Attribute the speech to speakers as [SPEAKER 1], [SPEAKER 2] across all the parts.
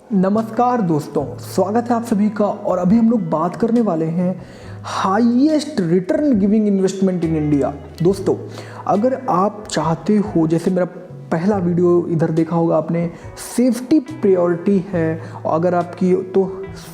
[SPEAKER 1] नमस्कार दोस्तों, स्वागत है आप सभी का। और अभी हम लोग बात करने वाले हैं highest return giving investment in India. दोस्तों, अगर आप चाहते हो, जैसे मेरा पहला वीडियो इधर देखा होगा आपने, सेफ्टी प्रायोरिटी है और अगर आपकी तो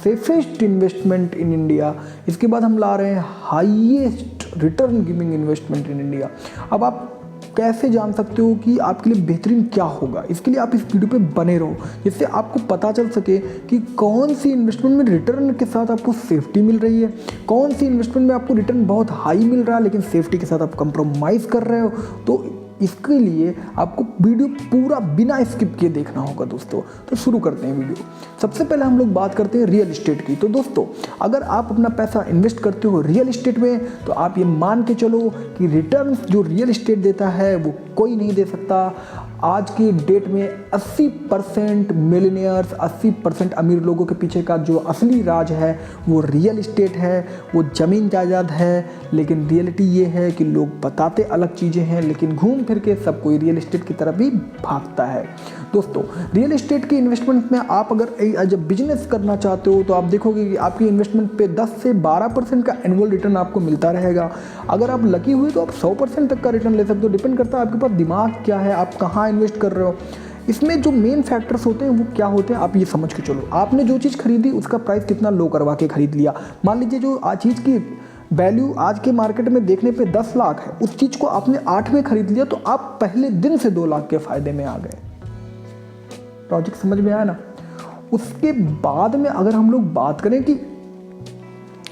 [SPEAKER 1] सेफेस्ट इन्वेस्टमेंट इन इंडिया, इसके बाद हम ला रहे हैं highest return giving investment in India. अब आप कैसे जान सकते हो कि आपके लिए बेहतरीन क्या होगा, इसके लिए आप इस वीडियो पे बने रहो, जिससे आपको पता चल सके कि कौन सी इन्वेस्टमेंट में रिटर्न के साथ आपको सेफ्टी मिल रही है, कौन सी इन्वेस्टमेंट में आपको रिटर्न बहुत हाई मिल रहा है लेकिन सेफ्टी के साथ आप कंप्रोमाइज़ कर रहे हो। तो इसके लिए आपको वीडियो पूरा बिना स्किप किए देखना होगा दोस्तों। तो शुरू करते हैं वीडियो। सबसे पहले हम लोग बात करते हैं रियल एस्टेट की। तो दोस्तों, अगर आप अपना पैसा इन्वेस्ट करते हो रियल एस्टेट में, तो आप ये मान के चलो कि रिटर्न जो रियल एस्टेट देता है वो कोई नहीं दे सकता। आज की डेट में 80% मिलियनियर्स, 80% अमीर लोगों के पीछे का जो असली राज है वो रियल एस्टेट है, वो ज़मीन जायदाद है। लेकिन रियलिटी ये है कि लोग बताते अलग चीज़ें हैं, लेकिन घूम फिर के सब कोई रियल एस्टेट की तरफ ही भागता है। दोस्तों, रियल एस्टेट की इन्वेस्टमेंट में आप अगर जब बिजनेस करना चाहते हो तो आप देखोगे कि आपकी इन्वेस्टमेंट पे 10 से 12% का एनुअल रिटर्न आपको मिलता रहेगा। अगर आप लकी हुए तो आप 100% तक का रिटर्न ले सकते हो। डिपेंड करता है आपके पास दिमाग क्या है, आप कहाँ इन्वेस्ट कर रहे हो। इसमें जो मेन फैक्टर्स होते हैं वो क्या होते हैं, आप ये समझ के चलो। आपने जो चीज़ खरीदी उसका प्राइस कितना लो करवा के खरीद लिया। मान लीजिए जो आज चीज़ की वैल्यू आज के मार्केट में देखने पे 10 लाख है, उस चीज़ को आपने 8 में खरीद लिया तो आप पहले दिन से 2 लाख के फायदे में आ गए। लॉजिक समझ में आया ना। उसके बाद में अगर हम लोग बात करें कि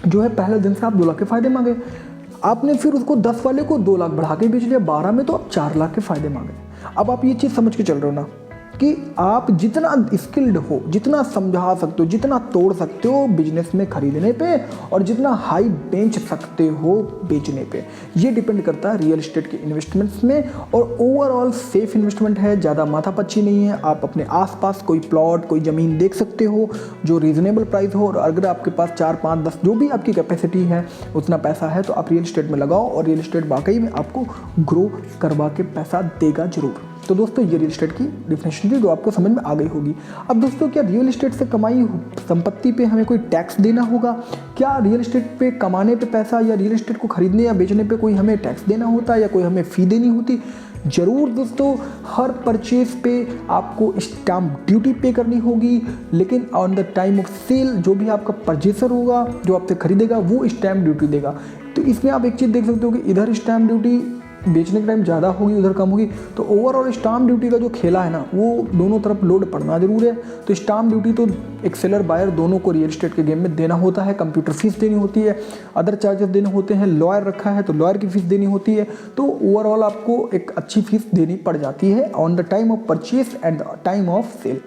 [SPEAKER 1] जो है पहले दिन से आप 2 लाख के फायदे में आ गए, आपने फिर उसको 10 वाले को 2 लाख बढ़ा के बेच लिया 12 में, तो आप 4 लाख के फायदे में आ गए। अब आप ये चीज़ समझ के चल रहे हो ना कि आप जितना स्किल्ड हो, जितना समझा सकते हो, जितना तोड़ सकते हो बिजनेस में खरीदने पे, और जितना हाई बेच सकते हो बेचने पे, ये डिपेंड करता है रियल एस्टेट के इन्वेस्टमेंट्स में। और ओवरऑल सेफ इन्वेस्टमेंट है, ज़्यादा माथापच्ची नहीं है। आप अपने आसपास कोई प्लॉट, कोई ज़मीन देख सकते हो जो रीजनेबल प्राइस हो, और अगर आपके पास 4, 5, 10 जो भी आपकी कैपेसिटी है उतना पैसा है तो आप रियल एस्टेट में लगाओ, और रियल एस्टेट वाकई में आपको ग्रो करवा के पैसा देगा जरूर। तो दोस्तों, ये रियल एस्टेट की डिफिनेशन थी जो आपको समझ में आ गई होगी। अब दोस्तों, क्या रियल एस्टेट से कमाई संपत्ति पे हमें कोई टैक्स देना होगा? क्या रियल एस्टेट पे कमाने पे पैसा, या रियल एस्टेट को खरीदने या बेचने पे कोई हमें टैक्स देना होता है, या कोई हमें फ़ी देनी होती? ज़रूर दोस्तों, हर परचेज पे आपको स्टैम्प ड्यूटी पे करनी होगी, लेकिन on the time of sale जो भी आपका परचेसर होगा, जो आपसे खरीदेगा, वो स्टैम्प ड्यूटी देगा। तो इसमें आप एक चीज़ देख सकते हो कि इधर स्टैम्प ड्यूटी बेचने के टाइम ज़्यादा होगी, उधर कम होगी। तो ओवरऑल स्टाम्प ड्यूटी का जो खेला है ना, वो दोनों तरफ लोड पड़ना जरूर है। तो स्टाम्प ड्यूटी तो एक सेलर बायर दोनों को रियल एस्टेट के गेम में देना होता है। कंप्यूटर फीस देनी होती है, अदर चार्जेस देने होते हैं। लॉयर रखा है तो लॉयर की फीस देनी होती है। तो ओवरऑल आपको एक अच्छी फीस देनी पड़ जाती है on the time of purchase and the time of sale.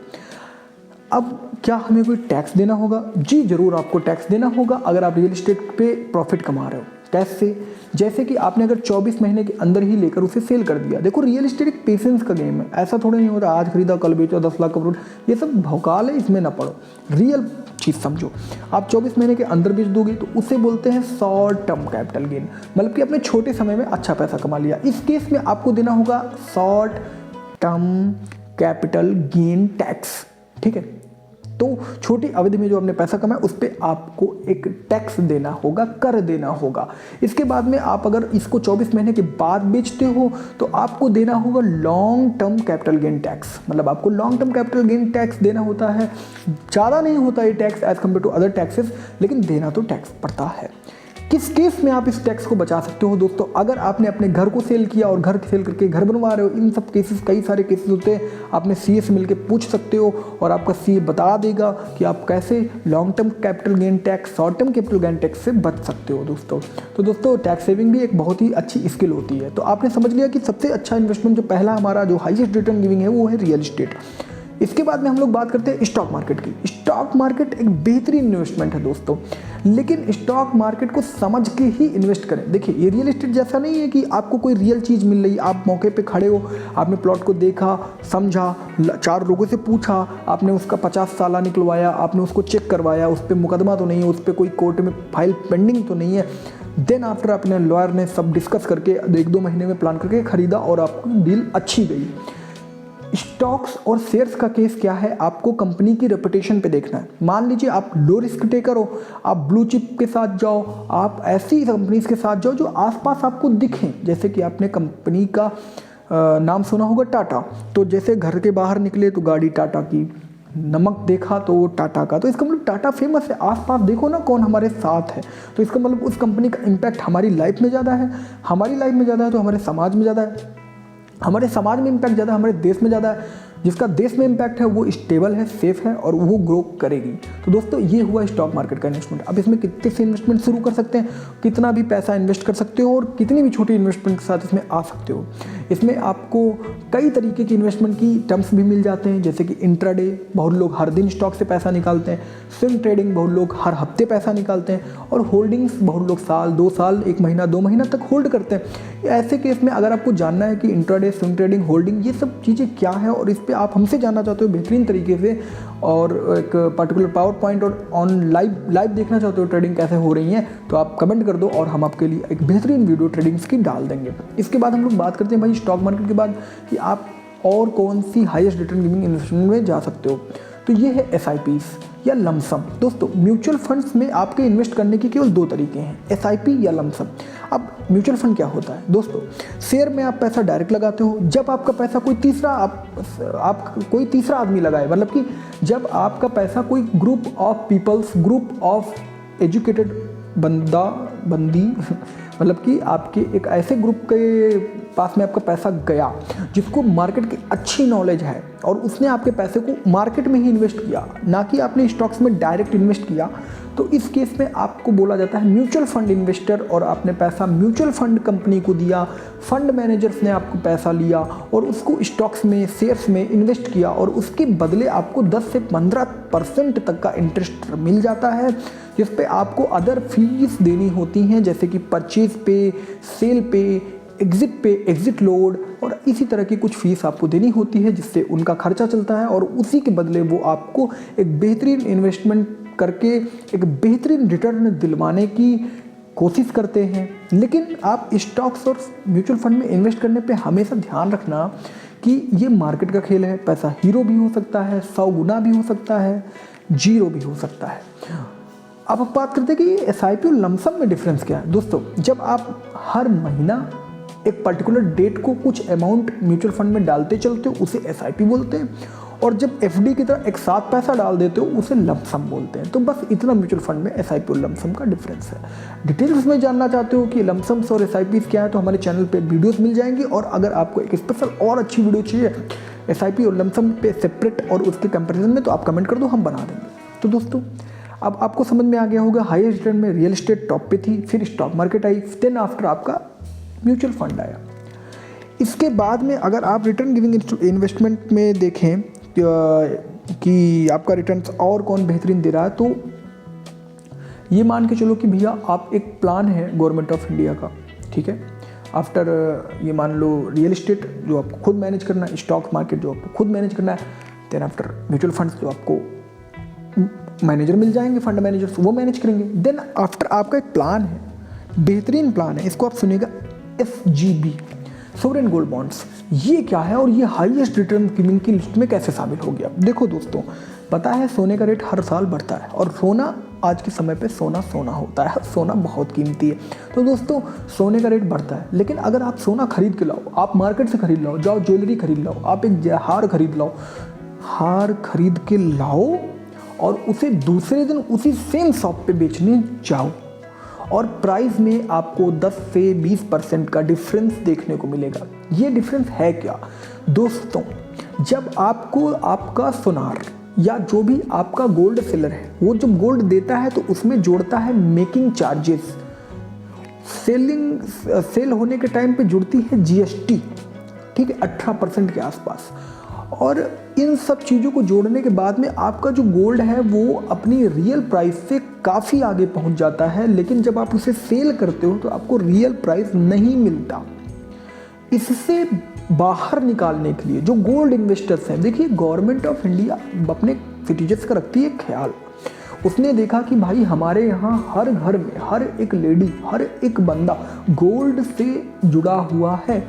[SPEAKER 1] अब क्या हमें कोई टैक्स देना होगा? जी ज़रूर, आपको टैक्स देना होगा अगर आप रियल एस्टेट पे प्रॉफिट कमा रहे हो। कैसे? जैसे कि आपने अगर 24 महीने के अंदर ही लेकर उसे सेल कर दिया। देखो, रियल एस्टेट एक पेशेंस का गेम है। ऐसा थोड़ा नहीं होता आज खरीदा कल बेचो 10 लाख करोड़, ये सब भौकाल है, इसमें ना पड़ो। रियल चीज़ समझो। आप 24 महीने के अंदर बेच दोगे तो उसे बोलते हैं शॉर्ट टर्म कैपिटल गेन, मतलब कि आपने छोटे समय में अच्छा पैसा कमा लिया। इस केस में आपको देना होगा short term capital gain tax. ठीक है, तो छोटी अवधि में जो आपने पैसा कमाया उस पर आपको एक टैक्स देना होगा, कर देना होगा। इसके बाद में आप अगर इसको 24 महीने के बाद बेचते हो तो आपको देना होगा long term capital gain tax. मतलब आपको long term capital gain tax देना होता है। ज़्यादा नहीं होता ये tax as compared to other taxes, लेकिन देना तो टैक्स पड़ता है। किस केस में आप इस टैक्स को बचा सकते हो दोस्तों? अगर आपने अपने घर को सेल किया और घर सेल करके घर बनवा रहे हो, इन सब केसेस, कई सारे केसेस होते हैं। आपने सीए से मिलकर पूछ सकते हो और आपका सीए बता देगा कि आप कैसे long term capital gain tax, short term capital gain tax से बच सकते हो दोस्तों। तो दोस्तों, टैक्स सेविंग भी एक बहुत ही अच्छी स्किल होती है। तो आपने समझ लिया कि सबसे अच्छा इन्वेस्टमेंट जो पहला हमारा जो हाईएस्ट रिटर्न गिविंग है वो है रियल एस्टेट। इसके बाद में हम लोग बात करते हैं स्टॉक मार्केट की। स्टॉक मार्केट एक बेहतरीन इन्वेस्टमेंट है दोस्तों, लेकिन स्टॉक मार्केट को समझ के ही इन्वेस्ट करें। देखिए, ये रियल एस्टेट जैसा नहीं है कि आपको कोई रियल चीज़ मिल रही, आप मौके पे खड़े हो, आपने प्लॉट को देखा, समझा, 4 लोगों से पूछा, आपने उसका 50 साला निकलवाया, आपने उसको चेक करवाया, उस पर मुकदमा तो नहीं है, उस पर कोई कोर्ट में फाइल पेंडिंग तो नहीं है। देन आफ्टर अपने लॉयर ने सब डिस्कस करके 1-2 महीने में प्लान करके ख़रीदा और आपकी डील अच्छी गई। स्टॉक्स और शेयर्स का केस क्या है, आपको कंपनी की रेपुटेशन पे देखना है। मान लीजिए आप लो रिस्क टेकर हो, आप ब्लू चिप के साथ जाओ, आप ऐसी कंपनीज के साथ जाओ जो आसपास आपको दिखें। जैसे कि आपने कंपनी का नाम सुना होगा टाटा, तो जैसे घर के बाहर निकले तो गाड़ी टाटा की, नमक देखा तो वो टाटा का, तो इसका मतलब टाटा फेमस है। आसपास देखो ना कौन हमारे साथ है, तो इसका मतलब उस कंपनी का इम्पैक्ट हमारी लाइफ में ज़्यादा है। हमारी लाइफ में ज़्यादा है तो हमारे समाज में ज़्यादा है, हमारे समाज में इम्पैक्ट ज़्यादा है, हमारे देश में ज़्यादा है। जिसका देश में इम्पैक्ट है वो स्टेबल है, सेफ है और वो ग्रो करेगी। तो दोस्तों ये हुआ स्टॉक मार्केट का इन्वेस्टमेंट। अब इसमें कितने से इन्वेस्टमेंट शुरू कर सकते हैं, कितना भी पैसा इन्वेस्ट कर सकते हो और कितनी भी छोटी इन्वेस्टमेंट के साथ इसमें आ सकते हो। इसमें आपको कई तरीके की इन्वेस्टमेंट की टर्म्स भी मिल जाते हैं, जैसे कि इंट्राडे, बहुत लोग हर दिन स्टॉक से पैसा निकालते हैं, स्विंग ट्रेडिंग, बहुत लोग हर हफ्ते पैसा निकालते हैं, और होल्डिंग्स, बहुत लोग साल, 2 साल, 1 महीना, 2 महीना तक होल्ड करते हैं। ऐसे केस में अगर आपको जानना है कि इंट्राडे, स्विंग ट्रेडिंग, होल्डिंग, ये सब चीज़ें क्या है और इस पर आप हमसे जानना चाहते हो बेहतरीन तरीके से, और एक पर्टिकुलर पावर पॉइंट और ऑन लाइव देखना चाहते हो ट्रेडिंग कैसे हो रही है, तो आप कमेंट कर दो और हम आपके लिए एक बेहतरीन वीडियो ट्रेडिंग्स की डाल देंगे। इसके बाद हम लोग बात करते हैं भाई स्टॉक मार्केट के बाद कि आप और कौन सी हाईएस्ट रिटर्न गिविंग इन्वेस्टमेंट में जा सकते हो। तो ये है SIPs या लमसम। दोस्तों म्यूचुअल फंड्स में आपके इन्वेस्ट करने के केवल 2 तरीके हैं, SIP या लमसम। अब म्यूचुअल फंड क्या होता है दोस्तों, शेयर में आप पैसा डायरेक्ट लगाते हो। जब आपका पैसा कोई तीसरा आदमी लगाए, मतलब कि जब आपका पैसा कोई group of peoples, group of educated बंदी मतलब कि आपके एक ऐसे ग्रुप के पास में आपका पैसा गया जिसको मार्केट की अच्छी नॉलेज है और उसने आपके पैसे को मार्केट में ही इन्वेस्ट किया, ना कि आपने स्टॉक्स में डायरेक्ट इन्वेस्ट किया, तो इस केस में आपको बोला जाता है म्यूचुअल फंड इन्वेस्टर। और आपने पैसा म्यूचुअल फंड कंपनी को दिया, फंड मैनेजर्स ने आपको पैसा लिया और उसको स्टॉक्स में, शेयर्स में इन्वेस्ट किया और उसके बदले आपको 10 से 15% तक का इंटरेस्ट मिल जाता है, जिस पे आपको अदर फीस देनी होती हैं, जैसे कि परचेज पे, सेल पे, एग्जिट लोड और इसी तरह की कुछ फीस आपको देनी होती है, जिससे उनका खर्चा चलता है और उसी के बदले वो आपको एक बेहतरीन इन्वेस्टमेंट करके एक बेहतरीन रिटर्न दिलवाने की कोशिश करते हैं। लेकिन आप स्टॉक्स और म्यूचुअल फंड में इन्वेस्ट करने पे हमेशा ध्यान रखना कि ये मार्केट का खेल है, पैसा हीरो भी हो सकता है, 100 गुना भी हो सकता है, 0 भी हो सकता है। अब आप बात करते हैं कि SIP और लमसम में डिफरेंस क्या है। दोस्तों जब आप हर महीना एक पर्टिकुलर डेट को कुछ अमाउंट म्यूचुअल फंड में डालते चलते हो उसे SIP बोलते हैं, और जब FD की तरह एक साथ पैसा डाल देते हो उसे लमसम बोलते हैं। तो बस इतना म्यूचुअल फंड में SIP और लमसम का डिफरेंस है। डिटेल्स में जानना चाहते हो कि लमसम्स और SIPs क्या है, तो हमारे चैनल पे वीडियोस मिल जाएंगी, और अगर आपको एक स्पेशल और अच्छी वीडियो चाहिए SIP और लमसम पे सेपरेट और उसके कंपेरिजन में, तो आप कमेंट कर दो, हम बना देंगे। तो दोस्तों अब आपको समझ में आ गया होगा, हाईएस्ट रिटर्न में रियल एस्टेट टॉप पे थी, फिर स्टॉक मार्केट आई, देन आफ्टर आपका म्यूचुअल फंड आया। इसके बाद में अगर आप रिटर्न गिविंग इन्वेस्टमेंट में देखें कि आपका रिटर्न्स और कौन बेहतरीन दे रहा है, तो ये मान के चलो कि भैया आप एक प्लान है गवर्नमेंट ऑफ इंडिया का, ठीक है, आफ्टर ये मान लो रियल एस्टेट जो आपको खुद मैनेज करना है, स्टॉक मार्केट जो आपको खुद मैनेज करना है, देन आफ्टर म्यूचुअल फंड्स जो आपको मैनेजर मिल जाएंगे, फंड मैनेजर्स, वो मैनेज करेंगे। देन आफ्टर आपका एक प्लान है, बेहतरीन प्लान है, इसको आप सुनिएगा, SGB, सोवरेन गोल्ड बॉन्ड्स। ये क्या है और ये हाईएस्ट रिटर्न गिविंग की लिस्ट में कैसे शामिल हो गया। देखो दोस्तों, पता है सोने का रेट हर साल बढ़ता है, और सोना आज के समय पे सोना होता है, सोना बहुत कीमती है। तो दोस्तों सोने का रेट बढ़ता है, लेकिन अगर आप सोना खरीद के लाओ, आप मार्केट से खरीद लाओ, जाओ ज्वेलरी खरीद लाओ, आप एक हार खरीद लाओ, हार खरीद के लाओ और उसे दूसरे दिन उसी सेम शॉप पे बेचने जाओ, और प्राइस में आपको 10 से 20% का डिफरेंस देखने को मिलेगा। ये डिफरेंस है क्या दोस्तों, जब आपको आपका सुनार या जो भी आपका गोल्ड सेलर है वो जब गोल्ड देता है तो उसमें जोड़ता है मेकिंग चार्जेस, सेल होने के टाइम पे जुड़ती है GST, ठीक है, 18% के आसपास। और इन सब चीज़ों को जोड़ने के बाद में आपका जो गोल्ड है वो अपनी रियल प्राइस से काफ़ी आगे पहुंच जाता है, लेकिन जब आप उसे सेल करते हो तो आपको रियल प्राइस नहीं मिलता। इससे बाहर निकालने के लिए जो गोल्ड इन्वेस्टर्स हैं, देखिए गवर्नमेंट ऑफ इंडिया अपने सिटीजन्स का रखती है ख्याल। उसने देखा कि भाई हमारे यहाँ हर घर में हर एक लेडी, हर एक बंदा गोल्ड से जुड़ा हुआ है।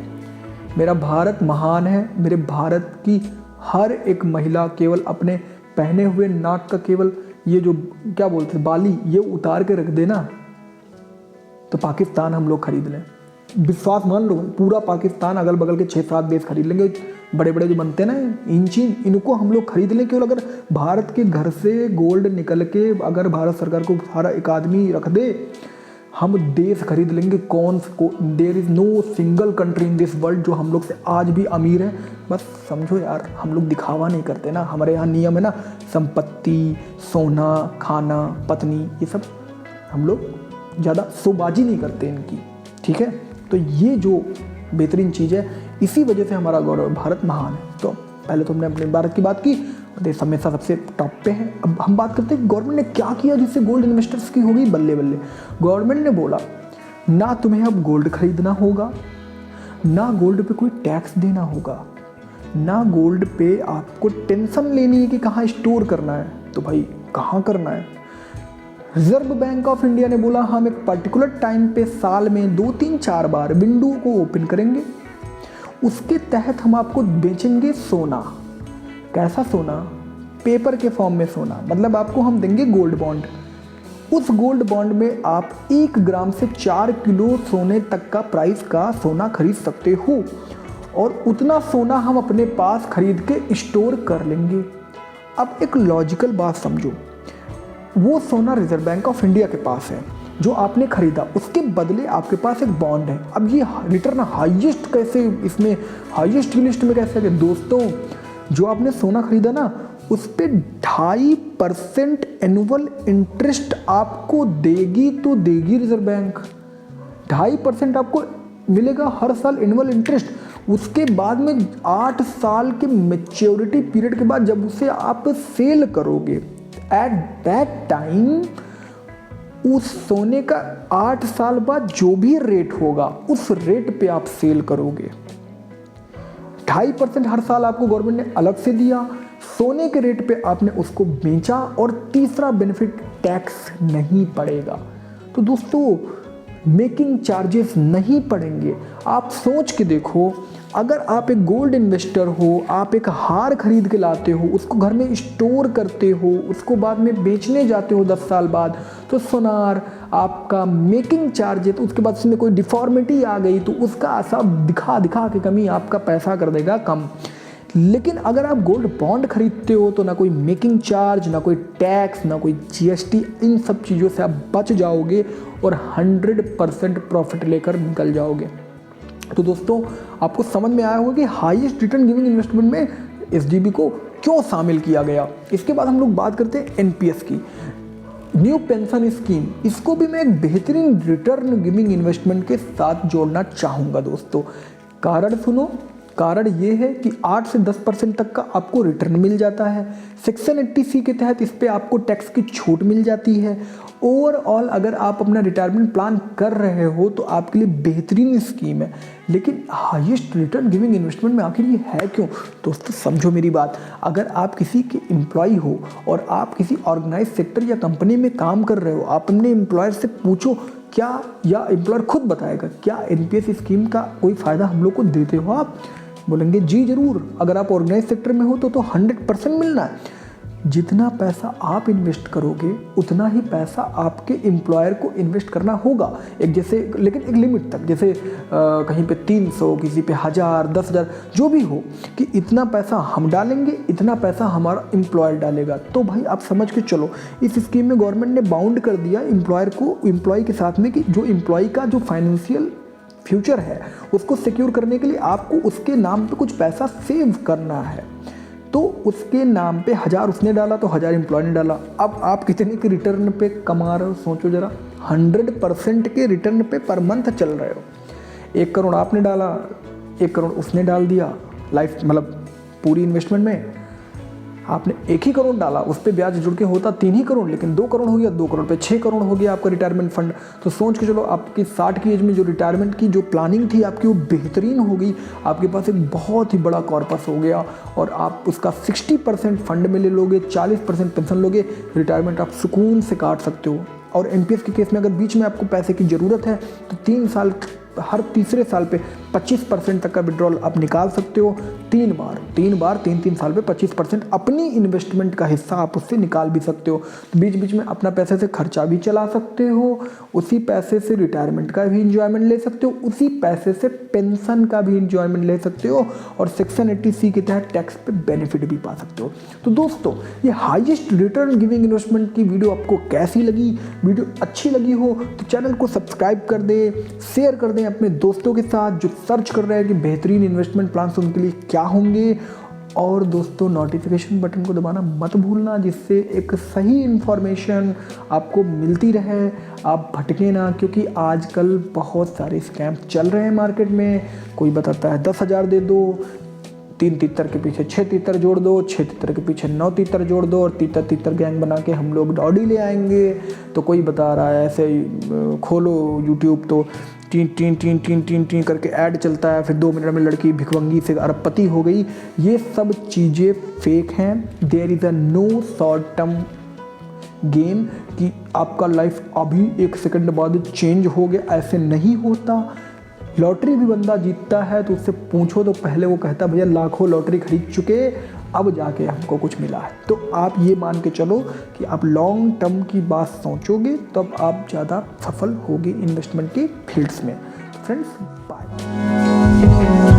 [SPEAKER 1] मेरा भारत महान है, मेरे भारत की हर एक महिला केवल अपने पहने हुए नाक का केवल ये जो क्या बोलते हैं बाली, ये उतार के रख देना तो पाकिस्तान हम लोग खरीद लें। विश्वास मान लो, पूरा पाकिस्तान अगल बगल के 6-7 देश खरीद लेंगे। बड़े बड़े जो बनते हैं ना इंचिन, इनको हम लोग खरीद लें। केवल अगर भारत के घर से गोल्ड निकल के अगर भारत सरकार को सारा एक आदमी रख दे, हम देश खरीद लेंगे। There is no single country in this world जो हम लोग से आज भी अमीर है। बस समझो यार, हम लोग दिखावा नहीं करते ना। हमारे यहाँ नियम है ना, संपत्ति, सोना, खाना, पत्नी, ये सब हम लोग ज़्यादा शोबाजी नहीं करते इनकी, ठीक है। तो ये जो बेहतरीन चीज़ है, इसी वजह से हमारा गौरव भारत महान है। तो पहले तो हमने अपने भारत की बात की, देश हमेशा सबसे टॉप पे है। अब हम बात करते हैं गवर्नमेंट ने क्या किया जिससे गोल्ड इन्वेस्टर्स की हो गई बल्ले बल्ले। गवर्नमेंट ने बोला ना तुम्हें अब गोल्ड खरीदना होगा, ना गोल्ड पे कोई टैक्स देना होगा, ना गोल्ड पे आपको टेंशन लेनी है कि कहाँ स्टोर करना है। तो भाई कहाँ करना है? रिजर्व बैंक ऑफ इंडिया ने बोला हम एक पर्टिकुलर टाइम पे साल में 2-3-4 बार विंडो को ओपन करेंगे, उसके तहत हम आपको बेचेंगे सोना। कैसा सोना? पेपर के फॉर्म में सोना, मतलब आपको हम देंगे गोल्ड बॉन्ड। उस गोल्ड बॉन्ड में आप 1 ग्राम से 4 किलो सोने तक का प्राइस का सोना खरीद सकते हो, और उतना सोना हम अपने पास खरीद के स्टोर कर लेंगे। अब एक लॉजिकल बात समझो, वो सोना रिजर्व बैंक ऑफ इंडिया के पास है जो आपने खरीदा, उसके बदले आपके पास एक बॉन्ड है। अब ये रिटर्न हाईएस्ट कैसे, इसमें हाईएस्ट की लिस्ट में कैसे है? दोस्तों, जो आपने सोना खरीदा ना, उस पर 2.5% एनुअल इंटरेस्ट आपको देगी तो देगी रिजर्व बैंक। 2.5% आपको मिलेगा हर साल एनुअल इंटरेस्ट। उसके बाद में 8 साल के मैच्योरिटी पीरियड के बाद जब उसे आप सेल करोगे, एट दैट टाइम उस सोने का 8 साल बाद जो भी रेट होगा उस रेट पे आप सेल करोगे। 2.5% हर साल आपको गवर्नमेंट ने अलग से दिया, सोने के रेट पे आपने उसको बेचा, और तीसरा बेनिफिट टैक्स नहीं पड़ेगा। तो दोस्तों, मेकिंग चार्जेस नहीं पड़ेंगे। आप सोच के देखो, अगर आप एक गोल्ड इन्वेस्टर हो, आप एक हार खरीद के लाते हो, उसको घर में स्टोर करते हो, उसको बाद में बेचने जाते हो 10 साल बाद, तो सोनार आपका मेकिंग चार्ज है, तो उसके बाद उसमें कोई डिफॉर्मिटी आ गई तो उसका सब दिखा के कमी आपका पैसा कर देगा कम। लेकिन अगर आप गोल्ड बॉन्ड खरीदते हो तो ना कोई मेकिंग चार्ज, ना कोई टैक्स, ना कोई जीएसटी, इन सब चीज़ों से आप बच जाओगे और 100% प्रॉफिट लेकर निकल जाओगे। तो दोस्तों, आपको समझ में आया होगा कि हाईएस्ट रिटर्न गिविंग इन्वेस्टमेंट में एसजीबी को क्यों शामिल किया गया। इसके बाद हम लोग बात करते हैं एनपीएस की, न्यू पेंशन स्कीम। इसको भी मैं एक बेहतरीन रिटर्न गिविंग इन्वेस्टमेंट के साथ जोड़ना चाहूँगा दोस्तों। कारण सुनो, कारण ये है कि 8 से 10% तक का आपको रिटर्न मिल जाता है। सेक्शन 80C के तहत इस पे आपको टैक्स की छूट मिल जाती है। ओवरऑल अगर आप अपना रिटायरमेंट प्लान कर रहे हो तो आपके लिए बेहतरीन स्कीम है। लेकिन हाईएस्ट रिटर्न गिविंग इन्वेस्टमेंट में आखिर ये है क्यों? दोस्तों समझो मेरी बात, अगर आप किसी के एम्प्लॉय हो और आप किसी ऑर्गेनाइज सेक्टर या कंपनी में काम कर रहे हो, आप अपने एम्प्लॉयर से पूछो क्या, या एम्प्लॉयर खुद बताएगा क्या एनपीएस स्कीम का कोई फ़ायदा हम लोग को देते हो आप? बोलेंगे जी ज़रूर। अगर आप ऑर्गेनाइज सेक्टर में हो तो 100% मिलना है। जितना पैसा आप इन्वेस्ट करोगे उतना ही पैसा आपके एम्प्लॉयर को इन्वेस्ट करना होगा, एक जैसे, लेकिन एक लिमिट तक। जैसे कहीं पे 300, किसी पे 1000, 10,000, जो भी हो, कि इतना पैसा हम डालेंगे, इतना पैसा हमारा एम्प्लॉयर डालेगा। तो भाई आप समझ के चलो, इस स्कीम में गवर्नमेंट ने बाउंड कर दिया एम्प्लॉयर को, एम्प्लॉय के साथ में, कि जो एम्प्लॉय का जो फाइनेंशियल फ्यूचर है उसको सिक्योर करने के लिए आपको उसके नाम पे कुछ पैसा सेव करना है। तो उसके नाम पे 1000 उसने डाला तो 1000 एम्प्लॉय ने डाला। अब आप कितने के रिटर्न पे कमा रहे हो सोचो जरा। 100% के रिटर्न पे पर मंथ चल रहे हो। 1 करोड़ आपने डाला, 1 करोड़ उसने डाल दिया, लाइफ मतलब पूरी इन्वेस्टमेंट में आपने 1 ही करोड़ डाला, उस पर ब्याज जुड़ के होता 3 ही करोड़, लेकिन 2 करोड़ हो गया, 2 करोड़ पे 6 करोड़ हो गया आपका रिटायरमेंट फंड। तो सोच के चलो, आपकी 60 की एज में जो रिटायरमेंट की जो प्लानिंग थी आपकी वो बेहतरीन हो गई। आपके पास एक बहुत ही बड़ा कॉर्पस हो गया और आप उसका 60% फंड में ले लोगे, 40% पेंशन लोगे, रिटायरमेंट आप सुकून से काट सकते हो। और एनपीएस के केस में अगर बीच में आपको पैसे की ज़रूरत है तो 3 साल, हर तीसरे साल पे 25% तक का विड्रॉल आप निकाल सकते हो 3 साल पे 25% अपनी इन्वेस्टमेंट का हिस्सा आप उससे निकाल भी सकते हो। तो बीच बीच में अपना पैसे से खर्चा भी चला सकते हो, उसी पैसे से रिटायरमेंट का भी इंजॉयमेंट ले सकते हो, उसी पैसे से पेंशन का भी इंजॉयमेंट ले सकते हो और सेक्शन 80C के तहत टैक्स पे बेनिफिट भी पा सकते हो। तो दोस्तों ये हाईएस्ट रिटर्न गिविंग इन्वेस्टमेंट की वीडियो आपको कैसी लगी? वीडियो अच्छी लगी हो तो चैनल को सब्सक्राइब कर दें, शेयर कर दें अपने दोस्तों के साथ जो सर्च कर रहे हैं कि बेहतरीन इन्वेस्टमेंट प्लान्स उनके लिए क्या होंगे। और दोस्तों नोटिफिकेशन बटन को दबाना मत भूलना, जिससे एक सही इन्फॉर्मेशन आपको मिलती रहे, आप भटके ना, क्योंकि आजकल बहुत सारे स्कैम चल रहे हैं मार्केट में। कोई बताता है 10,000 दे दो, 3 तीतर के पीछे 6 तीतर जोड़ दो, 6 तीतर के पीछे 9 तीतर जोड़ दो और तीतर गैंग बना के हम लोग ऑडी ले आएंगे। तो कोई बता रहा है ऐसे खोलो यूट्यूब तो टीन करके ऐड चलता है, फिर 2 मिनट में लड़की भिखमंगी से अरबपति हो गई। ये सब चीज़ें फेक हैं। There is a no short term game कि आपका लाइफ अभी 1 सेकंड बाद चेंज हो गया, ऐसे नहीं होता। लॉटरी भी बंदा जीतता है तो उससे पूछो तो पहले वो कहता भैया लाखों लॉटरी खरीद चुके, अब जाके हमको कुछ मिला है। तो आप ये मान के चलो कि आप लॉन्ग टर्म की बात सोचोगे तब आप ज़्यादा सफल होगे इन्वेस्टमेंट की फील्ड्स में। Friends bye.